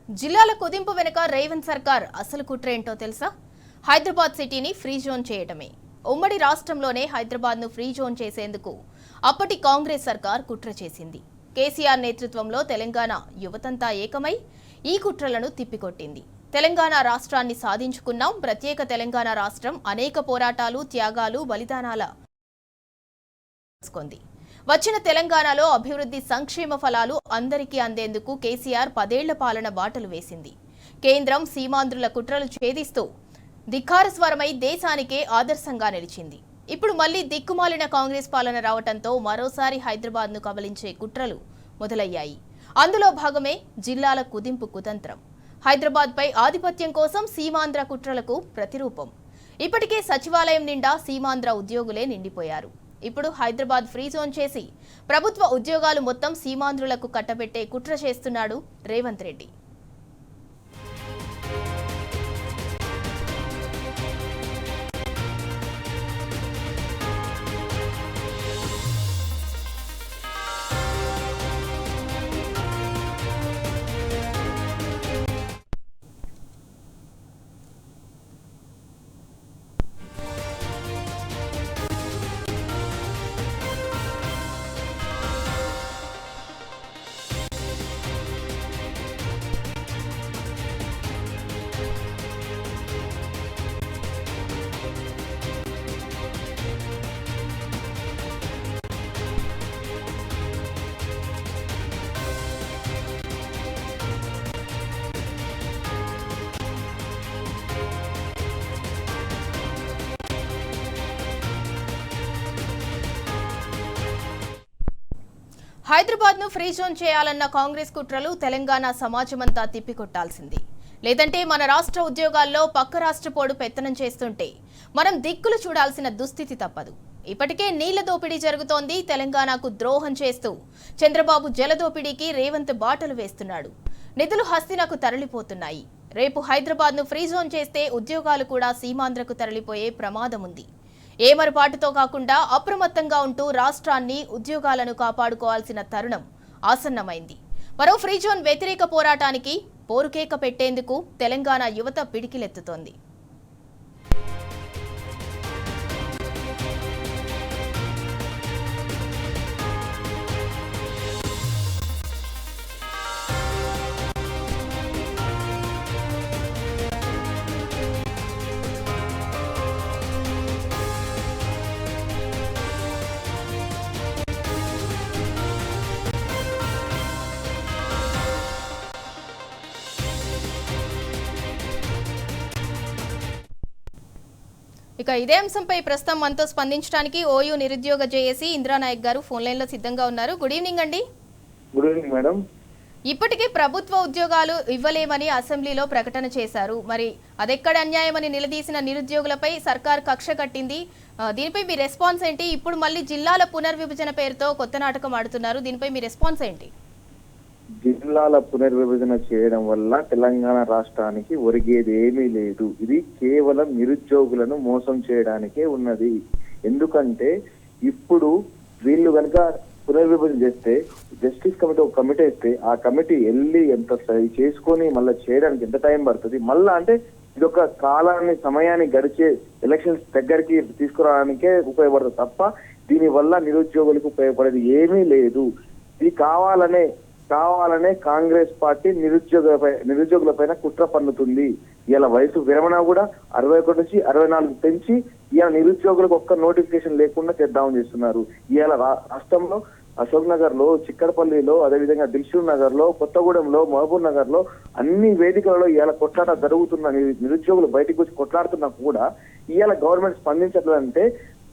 జిల్లాల కుదింపు వెనుక రేవంత్ సర్కార్ అసలు కుట్ర ఏంటో తెలుసా? హైదరాబాద్ సిటీని ఫ్రీ జోన్ చేయటమే. ఉమ్మడి రాష్ట్రంలోనే హైదరాబాద్ను ఫ్రీ జోన్ చేసేందుకు అప్పటి కాంగ్రెస్ సర్కార్ కుట్ర చేసింది. కేసీఆర్ నేతృత్వంలో తెలంగాణ యువతంతా ఏకమై ఈ కుట్రలను తిప్పికొట్టింది. తెలంగాణ రాష్ట్రాన్ని సాధించుకున్నాం. ప్రత్యేక తెలంగాణ రాష్ట్రం అనేక పోరాటాలు, త్యాగాలు, బలిదానాల వచ్చిన తెలంగాణలో అభివృద్ధి సంక్షేమ ఫలాలు అందరికీ అందేందుకు కేసీఆర్ 10 ఏళ్ల పాలన బాటలు వేసింది. కేంద్రం సీమాంధ్రుల కుట్రలు ఛేదిస్తూ ధిక్కారస్వరమై దేశానికే ఆదర్శంగా నిలిచింది. ఇప్పుడు మళ్లీ దిక్కుమాలిన కాంగ్రెస్ పాలన రావడంతో మరోసారి హైదరాబాద్ను కబలించే కుట్రలు మొదలయ్యాయి. అందులో భాగమే జిల్లాల కుదింపు కుతంత్రం. హైదరాబాద్పై ఆధిపత్యం కోసం సీమాంధ్ర కుట్రలకు ప్రతిరూపం. ఇప్పటికే సచివాలయం నిండా సీమాంధ్ర ఉద్యోగులే నిండిపోయారు. ఇప్పుడు హైదరాబాద్ ఫ్రీ జోన్ చేసి ప్రభుత్వ ఉద్యోగాలు మొత్తం సీమాంధ్రులకు కట్టబెట్టే కుట్ర చేస్తున్నాడు రేవంత్ రెడ్డి. హైదరాబాద్ ను ఫ్రీ జోన్ చేయాలన్న కాంగ్రెస్ కుట్రలు తెలంగాణ సమాజమంతా తిప్పికొట్టాల్సింది. లేదంటే మన రాష్ట్ర ఉద్యోగాల్లో పక్క రాష్ట్ర పోడు పెత్తనం చేస్తుంటే మనం దిక్కులు చూడాల్సిన దుస్థితి తప్పదు. ఇప్పటికే నీళ్ల దోపిడీ జరుగుతోంది. తెలంగాణకు ద్రోహం చేస్తూ చంద్రబాబు జలదోపిడీకి రేవంత్ బాటలు వేస్తున్నాడు. నిధులు హస్తినకు తరలిపోతున్నాయి. రేపు హైదరాబాద్ ను ఫ్రీ జోన్ చేస్తే ఉద్యోగాలు కూడా సీమాంధ్రకు తరలిపోయే ప్రమాదం ఉంది. ఏమరపాటుతో కాకుండా అప్రమత్తంగా ఉంటూ రాష్ట్రాన్ని, ఉద్యోగాలను కాపాడుకోవాల్సిన తరుణం ఆసన్నమైంది. మరో ఫ్రీ జోన్ వ్యతిరేక పోరాటానికి పోరుకేక పెట్టేందుకు తెలంగాణ యువత పిడికిలెత్తుతోంది. ఇక ఇదే అంశంపై ప్రస్తుతం మనతో స్పందించడానికి ఓయూ నిరుద్యోగ జేఏసీ ఇంద్రానాయక్ గారు ఫోన్ లైన్ లో సిద్ధంగా ఉన్నారు. గుడ్ ఈవినింగ్ అండి. Good evening madam. ఇప్పటికే ప్రభుత్వ ఉద్యోగాలు ఇవ్వలేమని అసెంబ్లీలో ప్రకటన చేశారు. మరి అదెక్కడ అన్యాయమని నిలదీసిన నిరుద్యోగులపై సర్కార్ కక్ష కట్టింది. దీనిపై మీ రెస్పాన్స్ ఏంటి? ఇప్పుడు మళ్ళీ జిల్లాల పునర్విభజన పేరుతో కొత్త నాటకం ఆడుతున్నారు. దీనిపై మీ రెస్పాన్స్ ఏంటి? జిల్లాల పునర్విభజన చేయడం వల్ల తెలంగాణ రాష్ట్రానికి ఒరిగేది ఏమీ లేదు. ఇది కేవలం నిరుద్యోగులను మోసం చేయడానికే ఉన్నది. ఎందుకంటే ఇప్పుడు వీళ్ళు కనుక పునర్విభజన చేస్తే జస్టిస్ కమిటీ ఒక కమిటీ వేస్తే ఆ కమిటీ వెళ్ళి ఎంత చేసుకొని మళ్ళీ చేయడానికి ఎంత టైం పడుతుంది? మళ్ళా అంటే ఇది ఒక కాలాన్ని, సమయాన్ని గడిచే ఎలక్షన్స్ దగ్గరికి తీసుకురావడానికే ఉపయోగపడుతుంది తప్ప దీని వల్ల నిరుద్యోగులకు ఉపయోగపడేది ఏమీ లేదు. ఇది కావాలనే కాంగ్రెస్ పార్టీ నిరుద్యోగుల పైన కుట్ర పన్నుతుంది. ఇలా వయసు విరమణ కూడా 61 నుంచి 64 పెంచి ఇలా నిరుద్యోగులకు ఒక్క నోటిఫికేషన్ లేకుండా చేద్దామని చేస్తున్నారు. ఇవాళ రాష్ట్రంలో అశోక్ నగర్ లో, చిక్కడపల్లిలో, అదేవిధంగా దిల్షుక్ నగర్ లో, కొత్తగూడెంలో, మహబూబ్ నగర్ లో అన్ని వేదికలలో ఇవాళ కొట్లాట జరుగుతున్న నిరుద్యోగులు బయటకు వచ్చి కొట్లాడుతున్నా కూడా ఇవాళ గవర్నమెంట్ స్పందించట్లంటే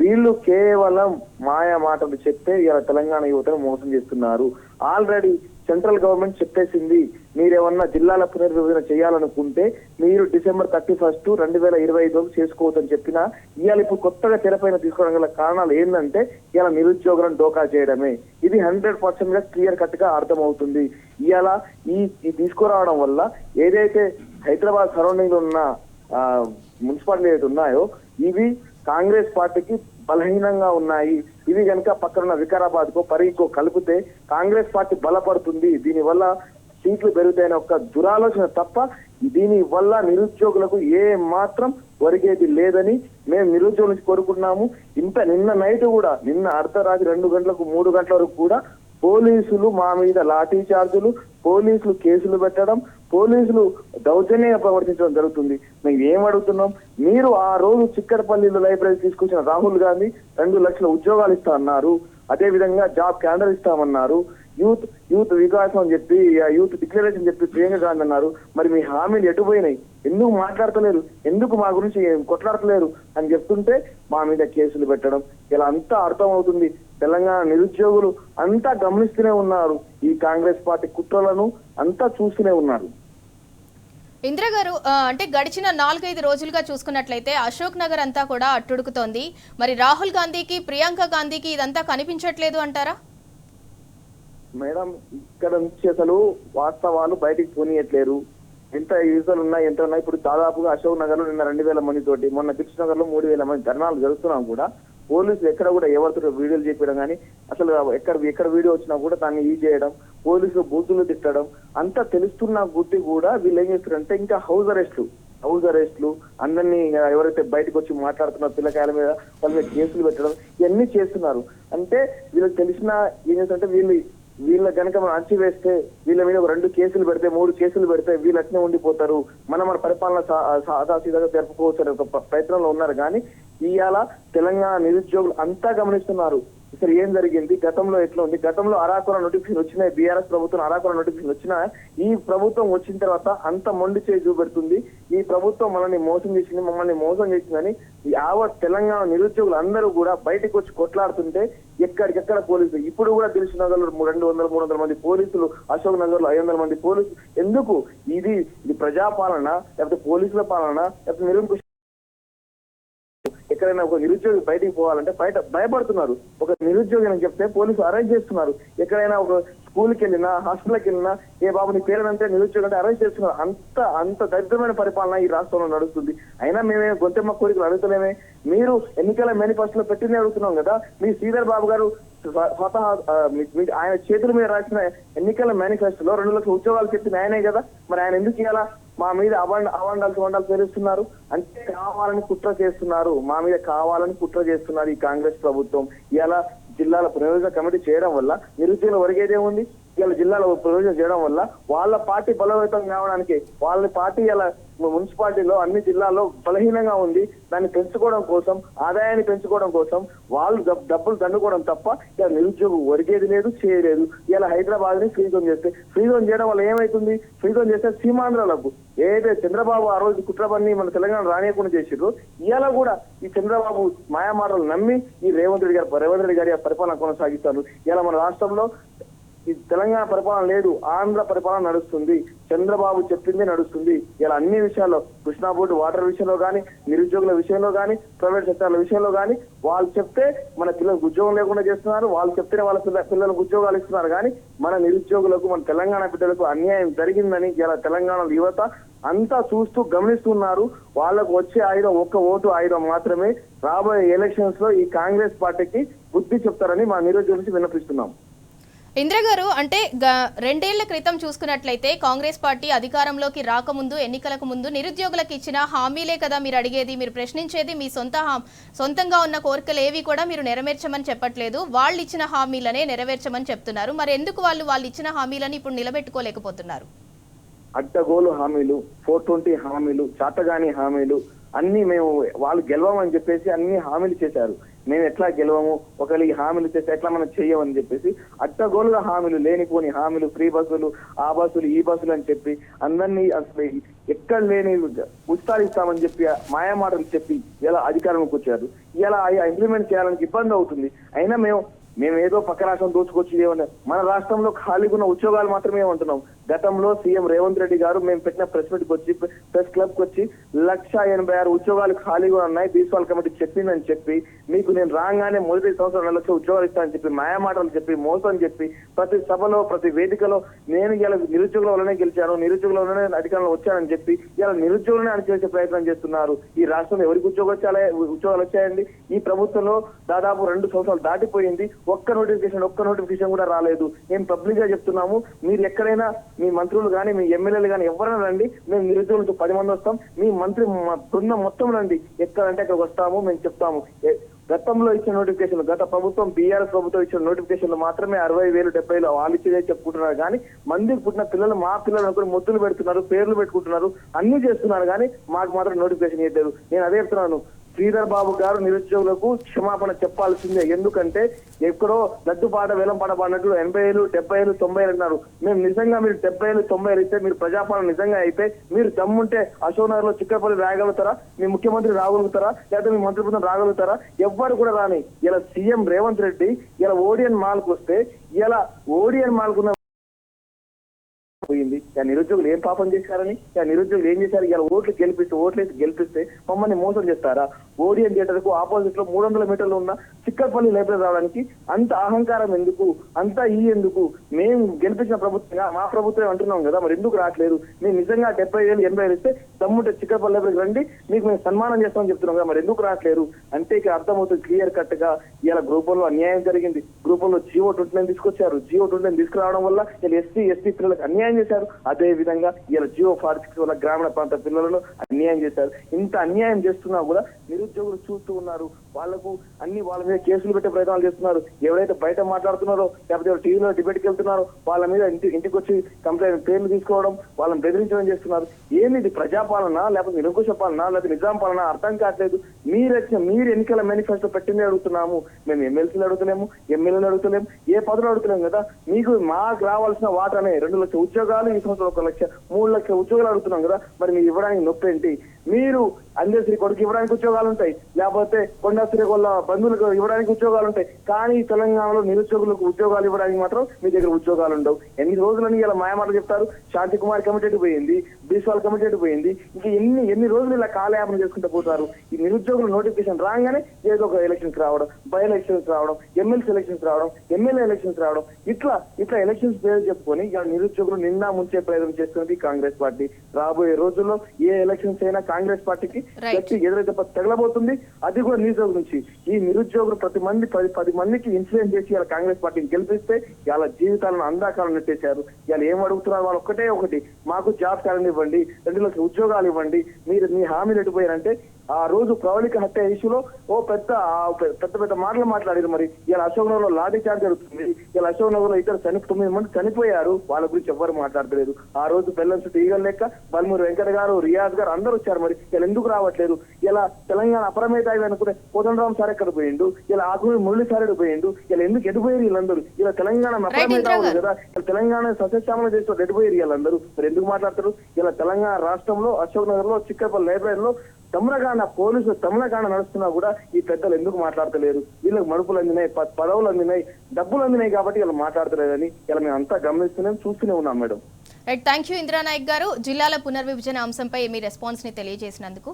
వీళ్ళు కేవలం మాయా మాటలు చెప్తే ఇలా తెలంగాణ యువతను మోసం చేస్తున్నారు. ఆల్రెడీ సెంట్రల్ గవర్నమెంట్ చెప్పేసింది, మీరేమన్నా జిల్లాల పునర్విభజన చేయాలనుకుంటే మీరు December 31, 2025 చేసుకోవచ్చని చెప్పినా ఇవాళ ఇప్పుడు కొత్తగా తెరపైన తీసుకోవడం గల కారణాలు ఏంటంటే ఇలా నిరుద్యోగులను డోకా చేయడమే. ఇది 100% గా క్లియర్ కట్ గా అర్థమవుతుంది. ఇవాళ ఈ తీసుకురావడం వల్ల ఏదైతే హైదరాబాద్ సరౌండింగ్ ఉన్న మున్సిపాలిటీ ఏదైతే ఉన్నాయో ఇవి కాంగ్రెస్ పార్టీకి బలహీనంగా ఉన్నాయి. ఇవి కనుక పక్కన వికారాబాద్ కో, పరీకో కలిపితే కాంగ్రెస్ పార్టీ బలపడుతుంది. దీనివల్ల సీట్లు పెరుగుతాయని ఒక దురాలోచన తప్ప దీని వల్ల నిరుద్యోగులకు ఏ మాత్రం ఒరిగేది లేదని మేము నిరుద్యోగుల నుంచి కోరుకున్నాము. నిన్న నైట్ కూడా, నిన్న అర్ధరాత్రి 2 గంటలకు 3 గంటల వరకు కూడా పోలీసులు మా మీద లాఠీ చార్జులు, పోలీసులు కేసులు పెట్టడం, పోలీసులు దౌర్జన్యంగా ప్రవర్తించడం జరుగుతుంది. మేము ఏం అడుగుతున్నాం, మీరు ఆ రోజు చిక్కడపల్లిలో లైబ్రరీ తీసుకొచ్చిన రాహుల్ గాంధీ 2 లక్షల ఉద్యోగాలు ఇస్తా అన్నారు, అదే విధంగా జాబ్ క్యాలెండర్ ఇస్తామన్నారు, యూత్ వికాసం అని చెప్పి, యూత్ డిక్లరేషన్ చెప్పి ప్రియాంక గాంధీ అన్నారు. మరి మీ హామీలు ఎటుపోయినాయి? ఎందుకు మాట్లాడతలేరు? ఎందుకు మా గురించి కొట్లాడతలేరు అని చెప్తుంటే మా మీద కేసులు పెట్టడం, ఇలా అంతా అర్థం అవుతుంది. తెలంగాణ నిరుద్యోగులు అంతా గమనిస్తూనే ఉన్నారు, ఈ కాంగ్రెస్ పార్టీ కుట్రలను అంతా చూస్తూనే ఉన్నారు. ఇంద్ర గారు, అంటే గడిచిన 4-5 రోజులుగా చూసుకున్నట్లయితే అశోక్ నగర్ అంతా కూడా అట్టుడుకుతోంది. మరి రాహుల్ గాంధీకి, ప్రియాంక గాంధీకి ఇదంతా కనిపించట్లేదు అంటారా? మేడం, ఇక్కడ నుంచి అసలు వాస్తవాలు బయటికి పోనీయట్లేరు. ఎంత యూజర్లు ఉన్నాయి, ఎంత ఉన్నాయి. ఇప్పుడు దాదాపుగా అశోక్ నగర్ లో నిన్న 2000 మంది తోటి, మొన్న కృష్ణనగర్ లో 3000 మంది ధర్నాలు జరుగుతున్నాం కూడా పోలీసులు ఎక్కడ కూడా ఎవరితో వీడియోలు చెప్పడం కానీ, అసలు ఎక్కడ వీడియో వచ్చినా కూడా దాన్ని యూజ్ చేయడం, పోలీసులు బూతులు తిట్టడం అంతా తెలుస్తున్నా గుర్తి కూడా వీళ్ళు ఏం చేస్తారంటే ఇంకా హౌస్ అరెస్టులు అందరినీ ఎవరైతే బయటకు వచ్చి మాట్లాడుతున్నారో పిల్లకాయల మీద వాళ్ళ మీద కేసులు పెట్టడం ఇవన్నీ చేస్తున్నారు. అంటే వీళ్ళకి తెలిసిన ఏం చేస్తారంటే వీళ్ళ కనుక మనం అణచివేస్తే, వీళ్ళ మీద 2 కేసులు పెడితే 3 కేసులు పెడితే వీళ్ళు అట్నే ఉండిపోతారు, మన పరిపాలన సాదాసీదాగా జరుపుకోవచ్చు అనే ఒక ప్రయత్నంలో ఉన్నారు. కానీ ఇవాళ తెలంగాణ నిరుద్యోగులు అంతా గమనిస్తున్నారు ఇక్కడ ఏం జరిగింది, గతంలో ఎట్లా ఉంది. గతంలో అరాకొర నోటిఫికేషన్ వచ్చినాయి, బీఆర్ఎస్ ప్రభుత్వం అరాకొర నోటిఫికేషన్ వచ్చినా ఈ ప్రభుత్వం వచ్చిన తర్వాత అంత మొండి చేయి చూపెడుతుంది. ఈ ప్రభుత్వం మమ్మల్ని మోసం చేసిందని యావత్ తెలంగాణ నిరుద్యోగులు అందరూ కూడా బయటకు వచ్చి కొట్లాడుతుంటే ఎక్కడికెక్కడ పోలీసులు, ఇప్పుడు కూడా దిల్సుఖ్నగర్ లో 200-300 మంది పోలీసులు, అశోక్ నగర్ లో 500 మంది పోలీసులు. ఎందుకు? ఇది ప్రజాపాలన లేకపోతే పోలీసుల పాలన లేకపోతే నిరంకుశ? ఎక్కడైనా ఒక నిరుద్యోగి బయటికి పోవాలంటే బయట భయపడుతున్నారు. ఒక నిరుద్యోగి అని చెప్తే పోలీసులు అరెస్ట్ చేస్తున్నారు. ఎక్కడైనా ఒక స్కూల్కి వెళ్ళినా, హాస్పిటల్కి వెళ్ళినా, ఏ బాబు నీ పేరునంటే నిరుద్యోగి అంటే అరెస్ట్ చేస్తున్నారు. అంత దరిద్రమైన పరిపాలన ఈ రాష్ట్రంలో నడుస్తుంది. అయినా మేమే గొంతెమ్మ కోరికలు అడుగుతలేమే. మీరు ఎన్నికల మేనిఫెస్టోలో పెట్టిందే అడుగుతున్నాం కదా. మీ శ్రీధర్ బాబు గారు స్వతహా ఆయన చేతుల మీద రాసిన ఎన్నికల మేనిఫెస్టోలో 2 లక్షల ఉద్యోగాలు చెప్పిన ఆయనే కదా. మరి ఆయన ఎందుకు ఇవ్వాలా మా మీద అవాండాలు పేరుస్తున్నారు? అంటే కావాలని కుట్ర చేస్తున్నారు, మా మీద కావాలని కుట్ర చేస్తున్నారు ఈ కాంగ్రెస్ ప్రభుత్వం. ఇలా జిల్లాల పునర్విభజన కమిటీ చేయడం వల్ల నిరుద్యోగులు ఒరిగేదేముంది? ఇలా జిల్లాల పునర్విభజన చేయడం వల్ల వాళ్ళ పార్టీ బలోపేతం కావడానికి, వాళ్ళ పార్టీ ఇలా మున్సిపాలిటీలో అన్ని జిల్లాల్లో బలహీనంగా ఉంది, దాన్ని పెంచుకోవడం కోసం, ఆదాయాన్ని పెంచుకోవడం కోసం వాళ్ళు డబ్బులు దండుకోవడం తప్ప ఇలా నిరుద్యోగం ఒరిగేది లేదు, చేయలేదు. ఇలా హైదరాబాద్ ని ఫ్రీ జోన్ చేయడం వల్ల ఏమైతుంది? ఫ్రీ జోన్ చేస్తే సీమాంధ్రాలకు ఏదైతే చంద్రబాబు ఆ రోజు కుట్రబన్ని మన తెలంగాణ రానియకుండా చేసిర్రు, ఇవాళ కూడా ఈ చంద్రబాబు మాయామాటలు నమ్మి ఈ రేవంత్ రెడ్డి గారి పరిపాలన కొనసాగిస్తారు. ఇలా మన రాష్ట్రంలో ఈ తెలంగాణ పరిపాలన లేదు, ఆంధ్ర పరిపాలన నడుస్తుంది. చంద్రబాబు చెప్పిందే నడుస్తుంది. ఇలా అన్ని విషయాల్లో, కృష్ణా బోర్డు వాటర్ విషయంలో కానీ, నిరుద్యోగుల విషయంలో కానీ, ప్రైవేట్ సెక్టార్ల విషయంలో కానీ వాళ్ళు చెప్తే మన పిల్లలకు ఉద్యోగం లేకుండా చేస్తున్నారు, వాళ్ళు చెప్తేనే వాళ్ళ పిల్లలకు ఉద్యోగాలు ఇస్తున్నారు. కానీ మన నిరుద్యోగులకు, మన తెలంగాణ బిడ్డలకు అన్యాయం జరిగిందని ఇలా తెలంగాణ యువత అంతా చూస్తూ గమనిస్తున్నారు. వాళ్ళకు వచ్చే ఆయుధం ఒక్క ఓటు ఆయుధం మాత్రమే. రాబోయే ఎలక్షన్స్ లో ఈ కాంగ్రెస్ పార్టీకి బుద్ధి చెప్తారని మా నిరుద్యోగుల నుంచి విన్నపిస్తున్నాం. ఇంద్ర గారు, అంటే 2 ఏళ్ల క్రితం చూసుకున్నట్లయితే కాంగ్రెస్ పార్టీ అధికారంలోకి రాకముందు, ఎన్నికలకు ముందు నిరుద్యోగులకు ఇచ్చిన హామీలే కదా మీరు అడిగేది, మీరు ప్రశ్నించేది. మీ సొంతంగా ఉన్న కోరికలు ఏవి కూడా మీరు నెరవేర్చమని చెప్పట్లేదు, వాళ్ళు ఇచ్చిన హామీలనే నెరవేర్చమని చెప్తున్నారు. మరి ఎందుకు వాళ్ళు ఇచ్చిన హామీలను ఇప్పుడు నిలబెట్టుకోలేకపోతున్నారు? అడ్డగోలు హామీలు, 420 హామీలు, చాతగాని హామీలు అన్ని మేము వాళ్ళు గెలవమని చెప్పేసి అన్ని హామీలు చేశారు. మేము ఎట్లా గెలవము, ఒకవేళ ఈ హామీలు చేస్తే ఎట్లా మనం చెయ్యమని చెప్పేసి అడ్డగోలుగా హామీలు, లేనిపోని హామీలు, ఫ్రీ బస్సులు, ఆ బస్సులు, ఈ బస్సులు అని చెప్పి అందరినీ అసలు ఎక్కడ లేని ఉత్సాహిస్తామని చెప్పి మాయమాటలు చెప్పి ఇలా అధికారంలోకి వచ్చారు. ఇలా ఇంప్లిమెంట్ చేయాలని ఇబ్బంది అవుతుంది. అయినా మేము ఏదో పక్క రాష్ట్రం దోచుకొచ్చి ఏమన్నా, మన రాష్ట్రంలో ఖాళీగా ఉన్న ఉద్యోగాలు మాత్రమే ఏమంటున్నాం. గతంలో సీఎం రేవంత్ రెడ్డి గారు మేము పెట్టిన ప్రెస్ మీట్ వచ్చి, ప్రెస్ క్లబ్ కి వచ్చి 1,86,000 ఉద్యోగాలు ఖాళీగా ఉన్నాయి, బీస్వాల్ కమిటీ చెప్పిందని చెప్పి, మీకు నేను రాగానే మొదటి సంవత్సరం 2 లక్షల ఉద్యోగాలు ఇస్తానని చెప్పి మాయమాటలు చెప్పి, మోసం చెప్పి, ప్రతి సభలో ప్రతి వేదికలో నేను ఇలా నిరుద్యోగుల వల్లనే గెలిచాను, నిరుద్యోగుల వల్లనే అధికారంలో వచ్చానని చెప్పి ఇలా నిరుద్యోగులనే అణచివేసే ప్రయత్నం చేస్తున్నారు. ఈ రాష్ట్రంలో ఎవరికి ఉద్యోగాలు వచ్చాయండి? ఈ ప్రభుత్వంలో దాదాపు 2 సంవత్సరాలు దాటిపోయింది, ఒక్క నోటిఫికేషన్ కూడా రాలేదు. మేము పబ్లిక్ గా చెప్తున్నాము, మీరు ఎక్కడైనా మీ మంత్రులు కానీ మీ ఎమ్మెల్యేలు కానీ ఎవరైనా రండి, మేము నిరుద్యోగులతో 10 మంది వస్తాం, మీ మంత్రి బృందం మొత్తం రండి, ఎక్కడంటే అక్కడికి వస్తాము, మేము చెప్తాము. గతంలో ఇచ్చిన నోటిఫికేషన్లు, గత ప్రభుత్వం బీఆర్ఎస్ ప్రభుత్వం ఇచ్చిన నోటిఫికేషన్లు మాత్రమే 60,000 70,000 వాళ్ళు ఇచ్చేదే చెప్పుకుంటున్నారు. కానీ మందికి పుట్టిన పిల్లలు మా పిల్లలు అనుకుని ముద్దులు పెడుతున్నారు, పేర్లు పెట్టుకుంటున్నారు, అన్ని చేస్తున్నారు. కానీ మాకు మాత్రం నోటిఫికేషన్ ఇవ్వలేదు. నేను అదే చెప్తున్నాను, శ్రీధర్ బాబు గారు నిరుద్యోగులకు క్షమాపణ చెప్పాల్సిందే. ఎందుకంటే ఎక్కడో లడ్డుపాట వేలంపాట పాడినట్టు 80,000 70,000 90,000 అన్నారు. మేము నిజంగా మీరు 70,000 90,000 ఇస్తే, మీరు ప్రజాపాలన నిజంగా అయితే, మీరు దమ్ముంటే అశోక్ నగర్ లో చిక్కపల్లి రాగలుగుతారా? మీ ముఖ్యమంత్రి రాగలుగుతారా? లేదా మీ మంత్రి బృందం రాగలుగుతారా? ఎవ్వరు కూడా రాని. ఇలా సీఎం రేవంత్ రెడ్డి ఇలా ఓడియన్ మాల్కు వస్తే, ఇలా ఓడియన్ మాల్కున్న పోయింది. నిరుద్యోగులు ఏం పాపం చేశారని, నిరుద్యోగులు ఏం చేశారు? ఇలా ఓట్లేసి గెలిపిస్తే మమ్మల్ని మోసం చేస్తారా? ఓడియన్ థియేటర్ కు ఆపోజిట్ లో 300 మీటర్లు ఉన్న చిక్కపల్లి లైబ్రరీ రావడానికి అంత అహంకారం ఎందుకు? అంతా ఎందుకు? మేము గెలిపించిన ప్రభుత్వంగా మా ప్రభుత్వం అంటున్నాం కదా, మరి ఎందుకు రావట్లేదు? మేము నిజంగా 70,000 80,000 ఇస్తే దమ్ముంటే చిక్కపల్లి లైబ్రరీకి రండి, మీకు మేము సన్మానం చేస్తామని చెప్తున్నాం కదా, మరి ఎందుకు రావట్లేదు అంటే ఇక అర్థమవుతుంది క్లియర్ కట్ గా. ఇలా గ్రూపుల్లో అన్యాయం జరిగింది. గ్రూపుల్లో GO 29 తీసుకొచ్చారు. GO 29 తీసుకురావడం వల్ల ఇలా ఎస్సీ పిల్లలకు అన్యాయం చేశారు. అదే విధంగా ఇలా GO 46 వల్ల గ్రామీణ ప్రాంత పిల్లలను అన్యాయం చేశారు. ఇంత అన్యాయం చేస్తున్నా కూడా నిరుద్యోగులు చూస్తూ ఉన్నారు. వాళ్ళకు వాళ్ళ మీద కేసులు పెట్టే ప్రయత్నాలు చేస్తున్నారు. ఎవరైతే బయట మాట్లాడుతున్నారో, లేకపోతే టీవీలో డిబేట్కి వెళ్తున్నారో వాళ్ళ మీద ఇంటికి వచ్చి కంప్లైంట్ పేర్లు తీసుకోవడం, వాళ్ళని బెదిరించడం చేస్తున్నారు. ఏమిది ప్రజాపాలన, లేకపోతే నిరంకుశ పాలన, లేకపోతే నిజాం పాలన అర్థం కావట్లేదు. మీరు ఎన్నికల మేనిఫెస్టో పెట్టింది అడుగుతున్నాము. మేము ఎమ్మెల్సీలు అడుగుతలేము, ఎమ్మెల్యేలు అడుగుతలేము, ఏ పదవులు అడుగుతలేము కదా. మీకు మాకు రావాల్సిన వాటానే 2 లక్షల ఉద్యోగాలు, ఈ సంవత్సరం 1 లక్ష 3 లక్షల ఉద్యోగాలు అడుగుతున్నాం కదా. మరి మీరు ఇవ్వడానికి నొప్పి ఏంటి? మీరు అందశ్రీ కొడుకు ఇవ్వడానికి ఉద్యోగాలు ఉంటాయి, లేకపోతే కొండశ్రీ కొల్ల బంధువులకు ఇవ్వడానికి ఉద్యోగాలు ఉంటాయి. కానీ తెలంగాణలో నిరుద్యోగులకు ఉద్యోగాలు ఇవ్వడానికి మాత్రం మీ దగ్గర ఉద్యోగాలు ఉండవు. ఎన్ని రోజులని ఇలా మాయమాటలు చెప్తారు? శాంతి కుమార్ కమిటీ పోయింది, బీస్వాల్ కమిటీ పోయింది. ఇంకా ఎన్ని రోజులు ఇలా కాలయాపన చేసుకుంటూ పోతారు? ఈ నిరుద్యోగుల నోటిఫికేషన్ రాగానే ఏదో ఒక ఎలక్షన్స్ రావడం, బై ఎలక్షన్స్ రావడం, ఎమ్మెల్సీ ఎలక్షన్స్ రావడం, ఎమ్మెల్యే ఎలక్షన్స్ రావడం, ఇట్లా ఎలక్షన్స్ పేరు చెప్పుకొని ఇక నిరుద్యోగులు నిండా ముంచే ప్రయత్నం చేస్తున్నది కాంగ్రెస్ పార్టీ. రాబోయే రోజుల్లో ఏ ఎలక్షన్స్ అయినా కాంగ్రెస్ పార్టీకి గట్టి ఎదురైతే తగలబోతుంది. అది కూడా నిరుద్యోగుల నుంచి. ఈ నిరుద్యోగులు 10 మందికి ఇన్సిడెంట్ చేసి ఇలా కాంగ్రెస్ పార్టీని గెలిపిస్తే ఇలా జీవితాలను అందాకాలం నెట్టేశారు. ఇలా ఏం అడుగుతున్నారు? వాళ్ళు ఒకటి మాకు జాబ్ క్యాలెండర్ ఇవ్వండి, 2 లక్షల ఉద్యోగాలు ఇవ్వండి. మీరు మీ హామీలు ఎట్టిపోయారంటే ఆ రోజు ప్రవళిక హత్య ఇష్యూలో పెద్ద మాటలు మాట్లాడారు. మరి ఇలా అశోక్ నగర్ లో లాఠీ చార్జ్ జరుగుతుంది. ఇలా అశోక్ నగర్ లో ఇద్దరు 9 మంది చనిపోయారు. వాళ్ళ గురించి ఎవ్వరు మాట్లాడలేదు. ఆ రోజు బెల్లం చుట్టూ ఈగలు లెక్క బల్మూరు వెంకట గారు, రియాజ్ గారు అందరూ వచ్చారు. మరి ఇలా ఎందుకు రావట్లేదు? ఇలా తెలంగాణ అపరమేతాయి అనుకునే కోదండరాం సార్ ఎక్కడ పోయిండు? ఇలా ఆకుమూరి మురళి సార్ ఎక్కడ పోయిండు? ఇలా ఎందుకు ఎడిపోయారు వీళ్ళందరూ? ఇలా తెలంగాణ అపరమేతావులు కదా, ఇలా తెలంగాణ సస్యశ్యామల చేస్తూ ఎడిపోయారు వీళ్ళందరూ. మరి ఎందుకు మాట్లాడతారు? ఇలా తెలంగాణ రాష్ట్రంలో అశోక్ నగర్ లో చిక్కపల్లి లైబ్రరీలో పోలీసులు తమలకాండ నడుస్తున్నా కూడా ఈ పెద్దలు ఎందుకు మాట్లాడతలేరు? వీళ్ళకి మడుపులు అందినాయి, పదవులు అందినాయి, డబ్బులు అందినాయి కాబట్టి ఇలా మాట్లాడతలేదని ఇలా మేము అంతా గమనిస్తున్నాం, చూస్తూనే ఉన్నాం madam. Thank you Indira Nayak గారు. జిల్లాల పునర్విభజన అంశంపై మీ రెస్పాన్స్ ని తెలియజేసినందుకు.